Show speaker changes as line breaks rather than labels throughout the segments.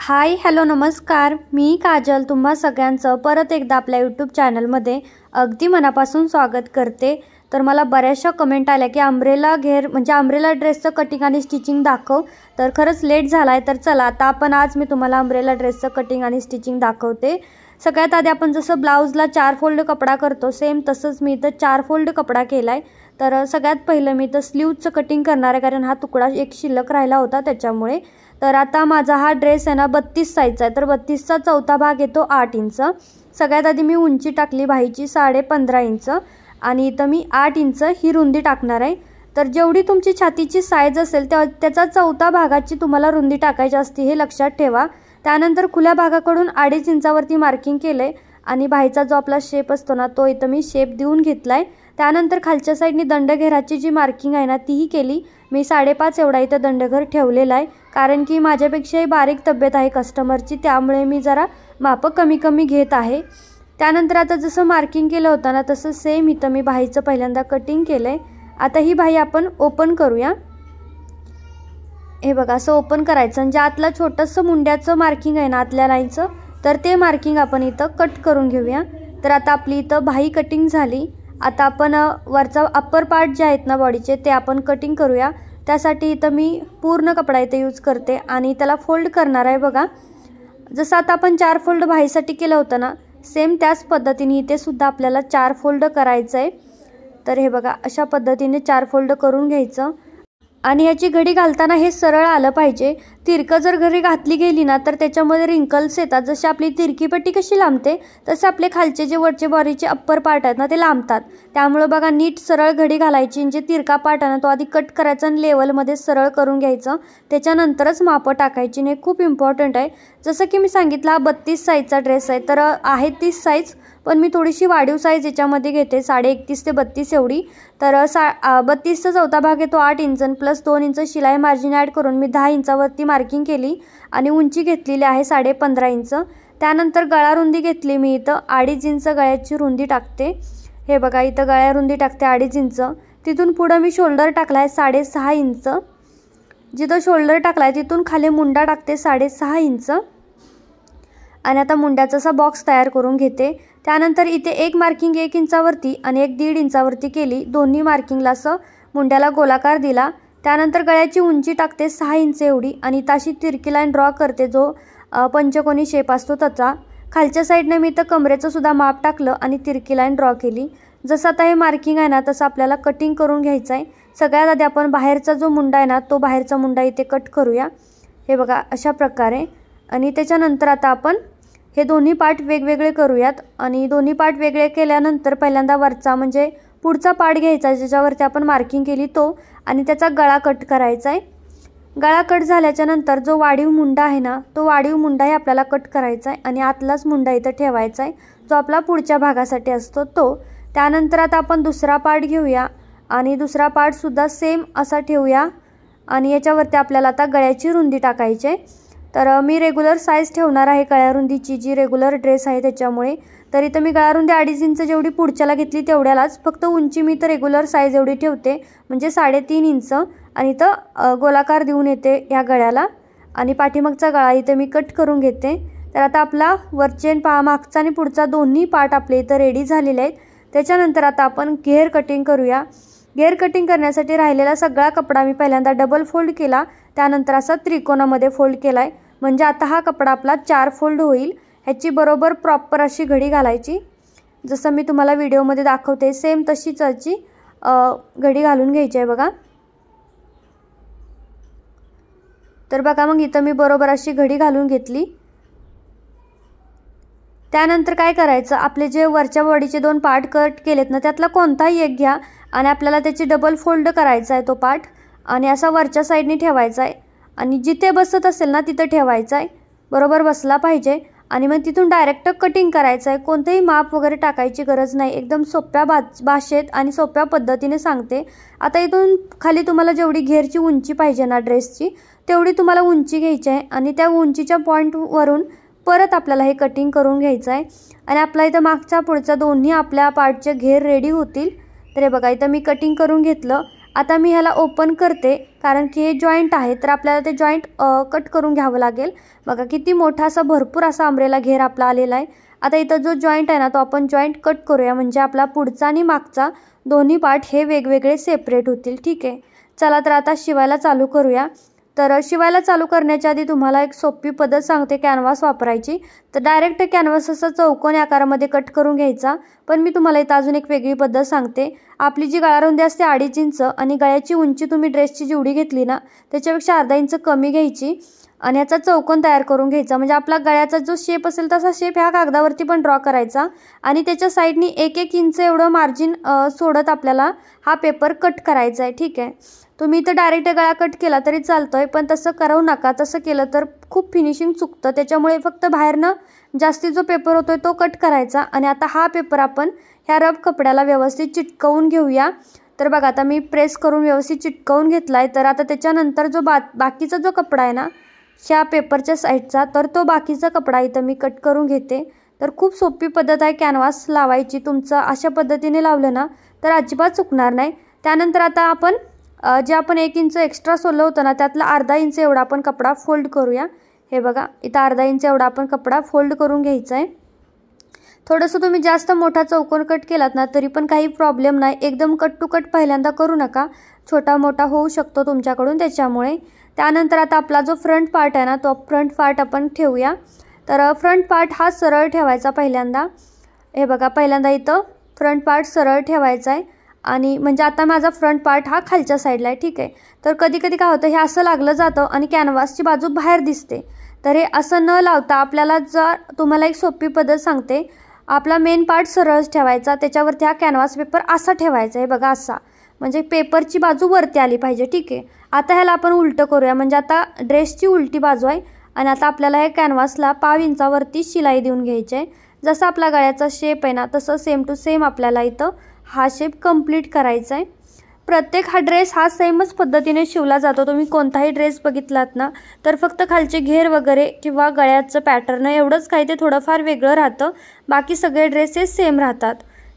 Hi hello नमस्कार, मी काजल तुम्हा सगळ्यांचं परत एकदा आपल्या यूट्यूब चॅनलमध्ये अगदी मनापासून स्वागत करते। तर मला बऱ्याचशा कमेंट आल्या की अम्ब्रेला घेर म्हणजे अम्ब्रेला ड्रेसचं कटिंग आणि स्टिचिंग दाखव। तर खरंच लेट झालाय, तर चला आता आज मी तुम्हाला अम्ब्रेला ड्रेसचं कटिंग आणि स्टिचिंग दाखवते। सगळ्यात आधी आपण जसं ब्लाउजला 4 फोल्ड कपडा करतो सेम तसंच मी इथं 4 फोल्ड कपडा केलाय। तर सगळ्यात पहिलं मी इथं स्लीवचं कटिंग करणार आहे, कारण हा तुकडा एक शिल्लक राहिला होता त्याच्यामुळे। तर आता माझा हा ड्रेस आहे ना 32 साईजचा आहे, तर 32चा चौथा भाग येतो 8 इंच। सगळ्यात आधी मी उंची टाकली बाहीची 15.5 इंच आणि इथं मी 8 इंच ही रुंदी टाकणार आहे। तर जेवढी तुमची छातीची साईज असेल त्याचा चौथा भागाची तुम्हाला रुंदी टाकायची असते, हे लक्षात ठेवा। त्यानंतर खुल्या भागाकडून 2.5 इंचावरती मार्किंग केले आणि बाहीचा जो आपला शेप असतो ना तो इथं मी शेप देऊन घेतलाय। त्यानंतर खालच्या साईडनी दंडघेराची जी मार्किंग आहे ना तीही केली। मी 5.5 एवढा इथं दंडघर ठेवलेला आहे, कारण की माझ्यापेक्षाही बारीक तब्येत आहे कस्टमरची, त्यामुळे मी जरा माप कमी घेत आहे। त्यानंतर आता जसं मार्किंग केलं होतं ना तसं सेम इथं मी बाहीचं पहिल्यांदा कटिंग केलंय। आता ही बाही आपण ओपन करूया। हे बघा असं ओपन करायचं आणि जे आतला छोटंसं मुंड्याचं मार्किंग आहे ना आतल्या लाईनचं, तर ते मार्किंग आपण इथं कट करून घेऊया। तर आता आपली इथं बाही कटिंग झाली। आता आपण वरचा अप्पर पार्ट जे आहेत ना बॉडीचे ते आपण कटिंग करूया। त्यासाठी इथं मी पूर्ण कपडा इथे यूज करते आणि त्याला फोल्ड करणार आहे। बघा जसं आता आपण 4 फोल्ड बाहीसाठी केलं होतं ना सेम त्याच पद्धतीने इथे सुद्धा आपल्याला 4 फोल्ड करायचं आहे। तर हे बघा अशा पद्धतीने 4 फोल्ड करून घ्यायचं आणि याची घडी घालताना हे सरळ आलं पाहिजे। तिरकं जर घडी घातली गेली ना तर त्याच्यामध्ये रिंकल्स येतात। जशी आपली तिरकी पट्टी कशी लांबते तसे आपले खालचे जे वरचे बॉडीचे अप्पर पार्ट आहेत ना ते लांबतात। त्यामुळे बघा नीट सरळ घडी घालायची, म्हणजे तिरका पार्ट आहे ना तो आधी कट करायचा आणि लेवलमध्ये सरळ करून घ्यायचं, त्याच्यानंतरच मापं टाकायची। हे खूप इम्पॉर्टंट आहे। जसं की मी सांगितलं हा 32 साईजचा ड्रेस आहे, तर आहे 30 साईज, पण मी थोडीशी वाढीव साईज याच्यामध्ये घेते 31.5 ते 32 एवढी। तर 32चा चौथा भाग येतो 8 इंच प्लस 2 इंच शिलाई मार्जिन ॲड करून मी 10 इंचावरती मार्किंग केली आणि उंची घेतलेली आहे 15.5 इंच। त्यानंतर गळा रुंदी घेतली मी इथं 2.5 इंच गळ्याची रुंदी टाकते। हे बघा इथं गळ्या रुंदी टाकते 2.5 इंच। तिथून पुढं मी शोल्डर टाकलाय 6.5 इंच। जिथं शोल्डर टाकलाय तिथून खाली मुंडा टाकते 6.5 इंच आणि आता मुंड्याचा असा बॉक्स तयार करून घेते। त्यानंतर इथे एक मार्किंग 1 इंचावरती आणि एक 1.5 इंचावरती केली। दोन्ही मार्किंगला असं मुंड्याला गोलाकार दिला। त्यानंतर गळ्याची उंची टाकते 6 इंच एवढी आणि ताशी तिरकी लाईन ड्रॉ करते, जो पंचकोनी शेप असतो त्याचा। खालच्या साईडने मी इथं कमरेचं सुद्धा माप टाकलं आणि तिरकी लाईन ड्रॉ केली। जसं आता हे मार्किंग आहे ना तसं आपल्याला कटिंग करून घ्यायचं आहे। सगळ्यात आधी आपण बाहेरचा जो मुंडा आहे ना तो बाहेरचा मुंडा इथे कट करूया। हे बघा अशा प्रकारे। आणि त्याच्यानंतर आता आपण हे दोन्ही पार्ट वेगवेगळे करूयात आणि दोन्ही पार्ट वेगळे केल्यानंतर पहिल्यांदा वरचा म्हणजे पुढचा पार्ट घ्यायचा ज्याच्यावरती आपण मार्किंग केली तो, आणि त्याचा गळा कट करायचा आहे। गळा कट झाल्याच्या नंतर जो वाढीव मुंडा आहे ना तो वाढीव मुंडाही आपल्याला कट करायचा आहे आणि आतलाच मुंडा इथं ठेवायचा आहे, जो आपला पुढच्या भागासाठी असतो तो। त्यानंतर आता आपण दुसरा पार्ट घेऊया आणि दुसरा पार्ट सुद्धा सेम असा ठेवूया आणि याच्यावरती आपल्याला आता गळ्याची रुंदी टाकायची आहे। तर मी रेग्युलर साईज ठेवणार आहे गळ्या रुंदीची, जी रेग्युलर ड्रेस आहे त्याच्यामुळे। तर इथं मी गळा रुंदी 2.5 इंच जेवढी पुढच्याला घेतली तेवढ्यालाच, फक्त उंची मी तर रेग्युलर साईज एवढी ठेवते म्हणजे 3.5 इंच आणि इथं गोलाकार देऊन येते या गळ्याला आणि पाठीमागचा गळा इथं मी कट करून घेते। तर आता आपला वरचे मागचा आणि पुढचा दोन्ही पार्ट आपले इथं रेडी झालेले आहेत। त्याच्यानंतर आता आपण घेर कटिंग करूया। घेर कटिंग करण्यासाठी राहिलेला सगळा कपडा मी पहिल्यांदा डबल फोल्ड केला, त्यानंतर असा त्रिकोणामध्ये फोल्ड केलाय, म्हणजे आता हा कपडा आपला 4 फोल्ड होईल। ह्याची बरोबर प्रॉपर अशी घडी घालायची, जसं मी तुम्हाला व्हिडिओमध्ये दाखवते सेम तशीच याची घडी घालून घ्यायची आहे बघा। तर बघा मग इथं मी बरोबर अशी घडी घालून घेतली। त्यानंतर काय करायचं, आपले जे वरच्या बॉडीचे 2 पार्ट कट केलेत ना त्यातला कोणताही एक घ्या आणि आपल्याला त्याची डबल फोल्ड करायचा आहे तो पार्ट आणि असा वरच्या साईडने ठेवायचा आहे आणि जिथे बसत असेल ना तिथं ठेवायचा आहे, बरोबर बसला पाहिजे। आणि मग तिथून डायरेक्ट कटिंग करायचं आहे, कोणतेही माप वगैरे टाकायची गरज नाही, एकदम सोप्या भाषेत आणि सोप्या पद्धतीने सांगते। आता इथून खाली तुम्हाला जेवढी घेरची उंची पाहिजे ना ड्रेसची तेवढी तुम्हाला उंची घ्यायची आहे आणि त्या उंचीच्या पॉईंटवरून परत आपल्याला हे कटिंग करून घ्यायचं आहे आणि आपला इथं मागचा पुढचा दोन्ही आपल्या पार्टचे घेर रेडी होतील। तर हे बघा इथं मी कटिंग करून घेतलं आता मी ह्याला ओपन करते, कारण की हे जॉईंट आहे तर आपल्याला ते जॉईंट कट करून घ्यावं लागेल। बघा किती मोठा असा भरपूर असा अम्ब्रेला घेर आपला आलेला आहे। आता इथं जो जॉईंट आहे ना तो आपण जॉईंट कट करूया, म्हणजे आपला पुढचा आणि मागचा दोन्ही पार्ट हे वेगवेगळे सेपरेट होतील। ठीक आहे, चला तर आता शिवायला चालू करूया। तर शिवायला चालू करण्याच्या आधी तुम्हाला एक सोपी पद्धत सांगते कॅनव्हास वापरायची। तर डायरेक्ट कॅनव्हास असा चौकोनी आकारामध्ये कट करून घ्यायचा, पण मी तुम्हाला इथं अजून एक वेगळी पद्धत सांगते। आपली जी गळारुंदी असते 2.5 इंच आणि गळ्याची उंची तुम्ही ड्रेसची जेवढी घेतली ना त्याच्यापेक्षा अर्धा इंच कमी घ्यायची आणि याचा चौकोन तयार करून घ्यायचा। म्हणजे आपला गळ्याचा जो शेप असेल तसा शेप ह्या कागदावरती पण ड्रॉ करायचा आणि त्याच्या साईडनी 1-1 इंच एवढं मार्जिन सोडत आपल्याला हा पेपर कट करायचा आहे। ठीक आहे, तुम्ही इथं डायरेक्ट गळा कट केला तरी चालतोय, पण तसं करू नका। तसं केलं तर खूप फिनिशिंग चुकतं, त्याच्यामुळे फक्त बाहेरनं जास्ती जो पेपर होतोय तो कट करायचा। आणि आता हा पेपर आपण ह्या रब कपड्याला व्यवस्थित चिटकवून घेऊया। तर बघा आता मी प्रेस करून व्यवस्थित चिटकवून घेतलाय। तर आता त्याच्यानंतर जो बाकीचा जो कपडा आहे ना ह्या पेपरच्या साईडचा, तर तो बाकीचा कपडा इथं मी कट करून घेते। तर खूप सोपी पद्धत आहे कॅनव्हास लावायची। तुमचं अशा पद्धतीने लावलं ना तर अजिबात चुकणार नाही। त्यानंतर आता आपण जे आपण 1 इंच एक्स्ट्रा सोडलं होतं ना त्यातला अर्धा इंच एवढा आपण कपडा फोल्ड करूया। हे बघा इथं अर्धा इंच एवढा आपण कपडा फोल्ड करून घ्यायचा आहे। थोडंसं तुम्ही जास्त मोठा चौकोन कट केलात ना तरी पण काही प्रॉब्लेम नाही। एकदम कट टू कट पहिल्यांदा करू नका, छोटा मोठा होऊ शकतो तुमच्याकडून, त्याच्यामुळे। त्यानंतर आता आपला जो फ्रंट पार्ट आहे ना तो फ्रंट पार्ट आपण ठेवूया। तर फ्रंट पार्ट हा सरळ ठेवायचा पहिल्यांदा। हे बघा पहिल्यांदा इथं फ्रंट पार्ट सरळ ठेवायचा आहे आणि म्हणजे आता माझा फ्रंट पार्ट हा खालच्या साईडला आहे। ठीक आहे, तर कधी कधी काय होतं हे असं लागलं जातं आणि कॅनव्हासची बाजू बाहेर दिसते। तर हे असं न लावता आपल्याला जर तुम्हाला एक सोपी पद्धत सांगते, आपला मेन पार्ट सरळच ठेवायचा, त्याच्यावरती हा कॅनव्हास पेपर असा ठेवायचा आहे बघा असा, म्हणजे पेपरची बाजू वरती आली पाहिजे। ठीक आहे, आता ह्याला आपण उलटं करूया, म्हणजे आता ड्रेसची उलटी बाजू आहे आणि आता आपल्याला हे कॅनव्हासला 1/2 इंचावरती शिलाई देऊन घ्यायची आहे। जसा आपला गळ्याचा शेप आहे ना तसं सेम टू सेम आपल्याला इथं हा शेप कंप्लीट करायचा आहे। प्रत्येक हा ड्रेस हा सेमच पद्धतीने शिवला जातो। तुम्ही कोणताही ड्रेस बघितलात ना तर फक्त खालचे घेर वगैरे किंवा गळ्याचं पॅटर्न एवढंच काही ते थोडंफार वेगळं राहतं, बाकी सगळे ड्रेसेस सेम राहतात।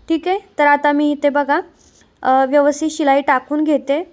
ठीक आहे, तर आता मी इथे बघा व्यवस्थित शिलाई टाकून घेते।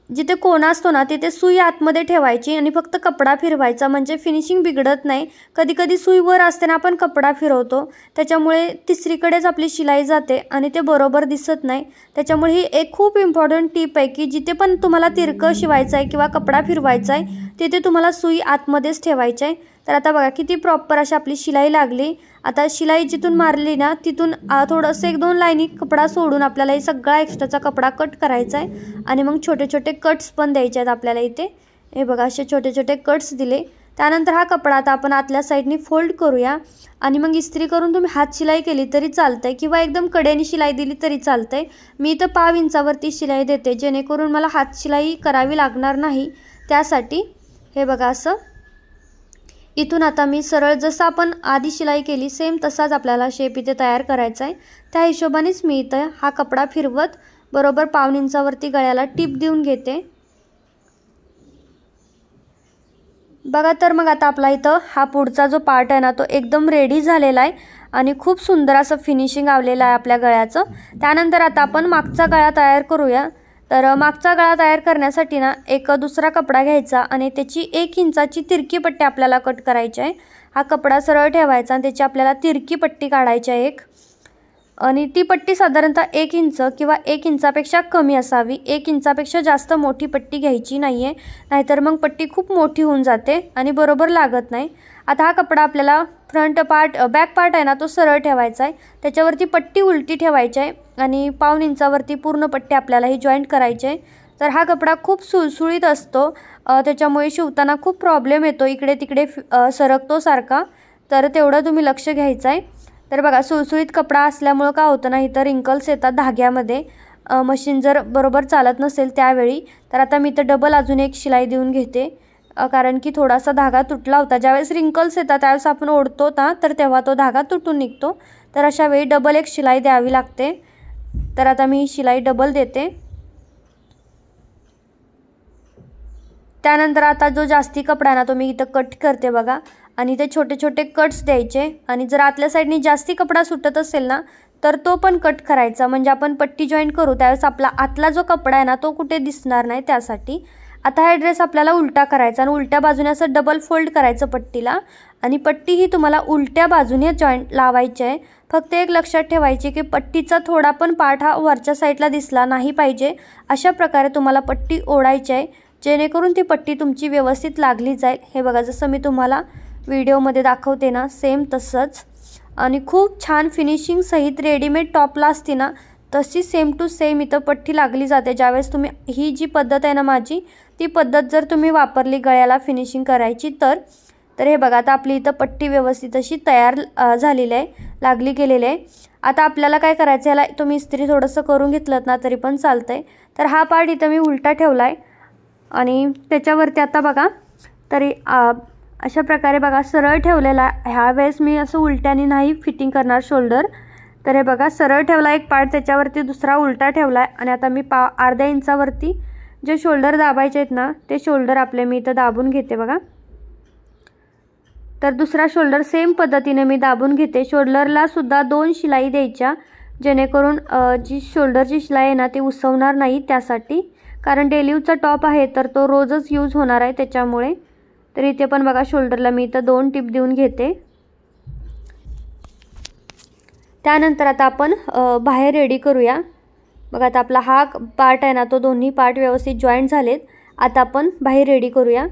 जिथे कोना असतो ना तिथे सुई आतमध्ये ठेवायची आणि फक्त कपडा फिरवायचा, म्हणजे फिनिशिंग बिघडत नाही। कधी कधी सुई वर असते ना आपण कपडा फिरवतो त्याच्यामुळे तिसरीकडेच आपली शिलाई जाते आणि ते बरोबर दिसत नाही। त्याच्यामुळे ही एक खूप इम्पॉर्टंट टिप आहे की जिथे पण तुम्हाला तिरकं शिवायचं आहे किंवा कपडा फिरवायचा आहे तिथे तुम्हाला सुई आतमध्येच ठेवायची आहे। तर आता बघा किती प्रॉपर अशी आपली शिलाई लागली। आता शिलाई जिथून मारली ना तिथून थोडंसं 1-2 लाईनी कपडा सोडून आपल्याला हे सगळा एक्स्ट्राचा कपडा कट करायचा आहे आणि मग छोटे छोटे कट्स पण द्यायचे आहेत आपल्याला इथे। हे बघा असे छोटे छोटे कट्स दिले। त्यानंतर हा कपडा आता आपण आतल्या साईडनी फोल्ड करूया आणि मग इस्त्री करून तुम्ही हात शिलाई केली तरी चालतंय किंवा एकदम कडेने शिलाई दिली तरी चालतंय। मी इथं 1/2 इंचावरती शिलाई देते जेणेकरून मला हात शिलाई करावी लागणार नाही, त्यासाठी। हे बघा असं इथून आता मी सरळ जसं आपण आधी शिलाई केली सेम तसाच आपल्याला शेप इथे तयार करायचा आहे। त्या हिशोबानेच मी इथं हा कपडा फिरवत बरोबर 1/2 इंचावरती गळ्याला टिप देऊन घेते। बघा तर मग आता आपला इथं हा पुढचा जो पार्ट आहे ना तो एकदम रेडी झालेला आहे आणि खूप सुंदर असं फिनिशिंग आलेलं आहे आपल्या गळ्याचं। त्यानंतर आता आपण मागचा गळा तयार करूया। तर मागचा गळा तयार करण्यासाठी ना एक दुसरा कपडा घ्यायचा आणि त्याची 1 इंचाची तिरकी पट्टी आपल्याला कट करायची आहे। हा कपडा सरळ ठेवायचा आणि त्याची आपल्याला तिरकी पट्टी काढायची आहे एक, आणि ती पट्टी साधारणतः 1 इंच किंवा 1 इंचापेक्षा कमी असावी। 1 इंचापेक्षा जास्त मोठी पट्टी घ्यायची नाही आहे, नाहीतर मग पट्टी खूप मोठी होऊन जाते आणि बरोबर लागत नाही। आता हा कपडा आपल्याला फ्रंट पार्ट बॅक पार्ट आहे ना तो सरळ ठेवायचा आहे, त्याच्यावरती पट्टी उलटी ठेवायची आहे आणि 1/2 इंचावरती पूर्ण पट्टी आपल्याला ही जॉईंट करायची आहे। तर हा कपडा खूप सुळसुळीत असतो, त्याच्यामुळे शिवताना खूप प्रॉब्लेम येतो, इकडे तिकडे सरकतो सारखा, तर तेवढं तुम्ही लक्ष घ्यायचं आहे। तर बघा सुळसुळीत कपडा असल्यामुळे काय होतं ना इथं रिंकल्स येतात धाग्यामध्ये, मशीन जर बरोबर चालत नसेल त्यावेळी। तर आता मी इथं डबल अजून एक शिलाई देऊन घेते, कारण की थोडासा धागा तुटला होता। ज्यावेळेस रिंकल्स येतात त्यावेळेस आपण ओढतो ना तर तेव्हा तो धागा तुटून निघतो, तर अशा वेळी डबल एक शिलाई द्यावी लागते। तर आता मी ही शिलाई डबल देते। त्यानंतर आता जो जास्ती कपडा ना तो मी इथं कट करते बघा, आणि ते छोटे छोटे कट्स द्यायचे। आणि जर आतल्या साईडनी जास्ती कपडा सुटत असेल ना तर तो पण कट करायचा, म्हणजे आपण पट्टी जॉईंट करू त्यावेळेस आपला आतला जो कपडा आहे ना तो कुठे दिसणार नाही त्यासाठी. आता हा ड्रेस आपल्याला उलटा करायचा आणि उलट्या बाजूने असं डबल फोल्ड करायचं पट्टीला, आणि पट्टी ही तुम्हाला उलट्या बाजूने जॉईंट लावायची आहे. फक्त एक लक्षात ठेवायची की पट्टीचा थोडा पण पार्ट हा वरच्या साईडला दिसला नाही पाहिजे. अशा प्रकारे तुम्हाला पट्टी ओढायची आहे, जेणेकरून ती पट्टी तुमची व्यवस्थित लागली जाईल. हे बघा, जसं मी तुम्हाला व्हिडिओमध्ये दाखवते ना सेम तसंच. आणि खूप छान फिनिशिंग सहित रेडीमेड टॉपला असते ना तशी सेम टू सेम इथं पट्टी लागली जाते. ज्यावेळेस तुम्ही ही जी पद्धत आहे ना माझी, ती पद्धत जर तुम्ही वापरली गळ्याला फिनिशिंग करायची तर हे बघा, आता आपली इथं पट्टी व्यवस्थित अशी तयार झालेली आहे, लागली गेलेली आहे. आता आपल्याला काय करायचं, याला तुम्ही इस्त्री थोडंसं करून घेतलं ना तरी पण चालतं आहे. तर हा पार्ट इथं मी उलटा ठेवला आहे आणि त्याच्यावरती आता बघा तरी अशा प्रकारे बघा सरळ ठेवलेला. ह्या वेळेस मी असं उलट्याने नाही फिटिंग करणार शोल्डर. तर हे बघा सरळ ठेवला एक पार्ट, त्याच्यावरती दुसरा उलटा ठेवला आहे आणि आता मी अर्ध्या इंचावरती जे शोल्डर दाबायचे आहेत ना ते शोल्डर आपले मी इथं दाबून घेते बघा. तर दुसरा शोल्डर सेम पद्धतीने मी दाबून घेते. शोल्डरला सुद्धा 2 शिलाई द्यायच्या, जेणेकरून जी शोल्डरची शिलाई आहे ना ती उसवणार नाही त्यासाठी, कारण डेली यूजचा टॉप आहे तर तो रोजच यूज होणार आहे त्याच्यामुळे. तर इथे पण बघा शोल्डरला मी इथं 2 टिप देऊन घेते. त्यानंतर आता आपण बाहेर रेडी करूया. बघा आता आपला हा पार्ट आहे ना तो दोन्ही पार्ट व्यवस्थित जॉईंट झालेत. आता आपण बाहेर रेडी करूया.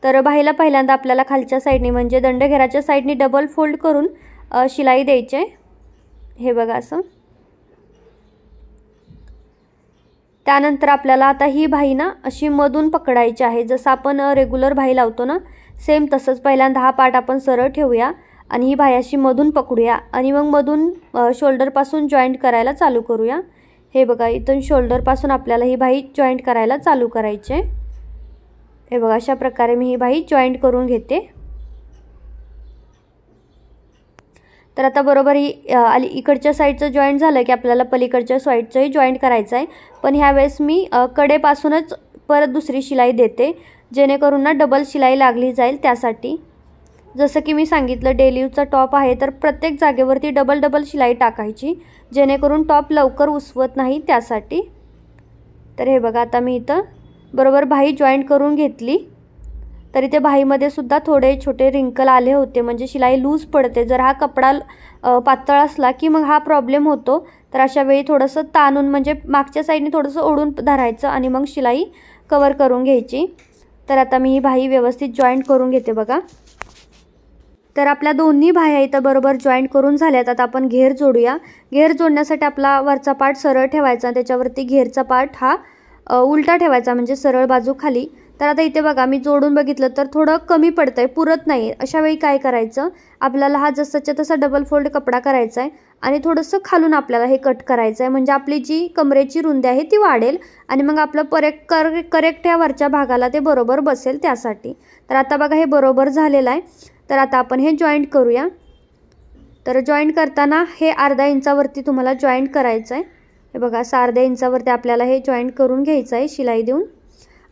तर बाहीला पहिल्यांदा आपल्याला खालच्या साईडनी म्हणजे दंडघेराच्या साईडनी डबल फोल्ड करून शिलाई द्यायची आहे. हे बघा असं. त्यानंतर आपल्याला आता ही बाही ना अशी मधून पकडायची आहे, जसं आपण रेग्युलर बाही लावतो ना सेम तसंच. पहिल्यांदा हा पार्ट आपण सरळ ठेवूया आणि ही बाही अशी मधून पकडूया आणि मग मधून शोल्डरपासून जॉईंट करायला चालू करूया. हे बघा, इथून शोल्डरपासून आपल्याला ही बाही जॉईंट करायला चालू करायची आहे. हे बघा, अशा प्रकारे मी ही बाही जॉईंट करून घेते. तर आता बरोबर ही इकडच्या साईडचं जॉईंट झालं की आपल्याला पलीकडच्या साईडचंही जॉईंट करायचं आहे. पण ह्यावेळेस मी कडेपासूनच परत दुसरी शिलाई देते, जेणेकरून ना डबल शिलाई लागली जाईल त्यासाठी. जसं की मी सांगितलं डेली यूजचा टॉप आहे तर प्रत्येक जागेवरती डबल शिलाई टाकायची, जेणेकरून टॉप लवकर उसवत नाही त्यासाठी. तर हे बघा, आता मी इथं बरोबर बाही जॉईंट करून घेतली. तर इथे बाहीमध्ये सुद्धा थोडे छोटे रिंकल आले होते, म्हणजे शिलाई लूज पडते. जर हा कपडा पातळ असला की मग हा प्रॉब्लेम होतो. तर अशा वेळी थोडंसं ताणून म्हणजे मागच्या साईडने थोडंसं ओढून धरायचं आणि मग शिलाई कवर करून घ्यायची. तर आता मी ही बाही व्यवस्थित जॉईंट करून घेते बघा. तर आपल्या दोन्ही बाह्या इथं बरोबर जॉईंट करून झाल्यात. आता आपण घेर जोडूया. घेर जोडण्यासाठी आपला वरचा पार्ट सरळ ठेवायचा, त्याच्यावरती घेरचा पार्ट हा उलटा ठेवायचा, म्हणजे सरळ बाजू खाली. तर आता इथे बघा मी जोडून बघितलं तर थोडं कमी पडतंय, पुरत नाही. अशा वेळी काय करायचं, आपल्याला हा जसाच्या तसा डबल फोल्ड कपडा करायचा आहे आणि थोडंसं खालून आपल्याला हे कट करायचं आहे, म्हणजे आपली जी कमरेची रुंदी आहे ती वाढेल आणि मग आपलं करेक्ट या वरच्या भागाला ते बरोबर बसेल त्यासाठी. तर आता बघा हे बरोबर झालेलं आहे. तर आता आपण हे जॉईंट करूया. तर जॉईंट करताना हे अर्धा इंचावरती तुम्हाला जॉईंट करायचं आहे. हे बघा, असं अर्ध्या इंचावरती आपल्याला हे जॉईंट करून घ्यायचं आहे शिलाई देऊन.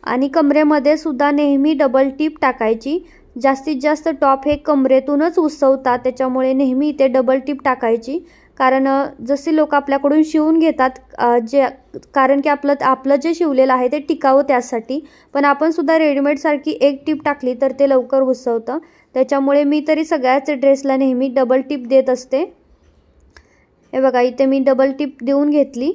आणि कमरेमध्ये सुद्धा नेहमी डबल टिप टाकायची. जास्तीत जास्त टॉप हे कमरेतूनच उसवतात, त्याच्यामुळे नेहमी इथे डबल टिप टाकायची. कारण जसे लोक आपल्याकडून शिवून घेतात कारण की आपलं जे शिवलेलं आहे ते टिकावं त्यासाठी. पण आपण सुद्धा रेडीमेडसारखी एक टिप टाकली तर ते लवकर उसवतं. त्याच्यामुळे मी तरी सगळ्याच ड्रेसला नेहमी डबल टिप देत असते. हे बघा, इथे मी डबल टिप देऊन घेतली.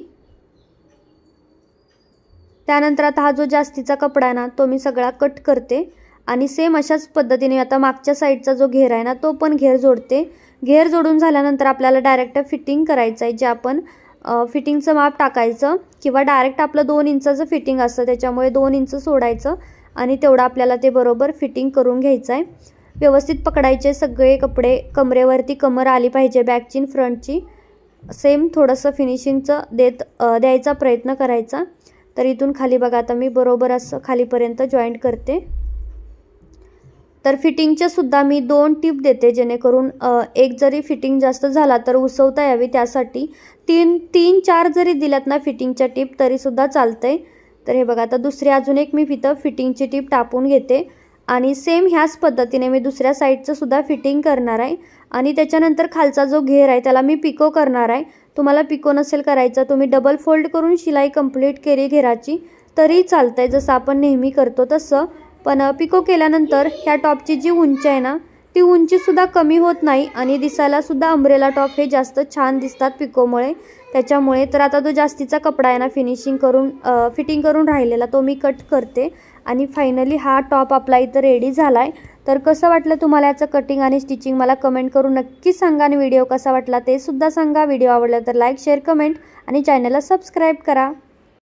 त्यानंतर आता हा जो जास्तीचा कपडा आहे ना तो मी सगळा कट करते आणि सेम अशाच पद्धतीने आता मागच्या साईडचा जो घेर आहे ना तो पण घेर जोडते. घेर जोडून झाल्यानंतर आपल्याला डायरेक्ट फिटिंग करायचं आहे. जे आपण फिटिंगचं माप टाकायचं किंवा डायरेक्ट आपलं 2 इंचाचं फिटिंग असतं, त्याच्यामुळे 2 इंच सोडायचं आणि तेवढं आपल्याला ते बरोबर फिटिंग करून घ्यायचं आहे. व्यवस्थित पकडायचे सगळे कपडे, कमरेवरती कमर आली पाहिजे, बॅकची फ्रंटची. सेम थोडंसं फिनिशिंगचं द्यायचा प्रयत्न करायचा. तर इथून खाली बघा आता मी बरोबर असं खालीपर्यंत जॉईंट करते. तर फिटिंगच्या सुद्धा मी 2 टिप देते, जेणेकरून एक जरी फिटिंग जास्त झाला तर उसवता यावी त्यासाठी. 3-4 जरी दिल्यात ना फिटिंगच्या टिप तरी सुद्धा चालतंय. तर हे बघा, आता दुसरी अजून एक मी इथं फिटिंगची टिप टाकून घेते आणि सेम ह्याच पद्धतीने मी दुसऱ्या साईडचं सुद्धा फिटिंग करणार आहे. आणि त्याच्यानंतर खालचा जो घेर आहे त्याला मी पिको करणार आहे। तुम्हाला पिको नसेल करायचं, तुम्ही डबल फोल्ड करून शिलाई कंप्लीट केली घेराची तरी चालतंय, जसं आपण नेहमी करतो तसं। पण पिको केल्यानंतर ह्या टॉपची जी उंची आहे ना ती उंची सुद्धा कमी होत नाही आणि दिसायला सुद्धा अम्ब्रेला टॉप हे जास्त छान दिसतात पिकोमुळे। त्याच्यामुळे तर आता जो जास्तीचा कपडा आहे ना फिटिंग करून राहिलेला तो मी कट करते आणि फायनली हा टॉप आपला इथं रेडी झालाय। तर कसं वाटलं तुम्हाला याचं कटिंग आणि स्टिचिंग मला कमेंट करून नक्की सांगा आणि व्हिडिओ कसा वाटला ते सुद्धा सांगा। व्हिडिओ आवडला तर लाईक शेअर कमेंट आणि चॅनलला सबस्क्राईब करा।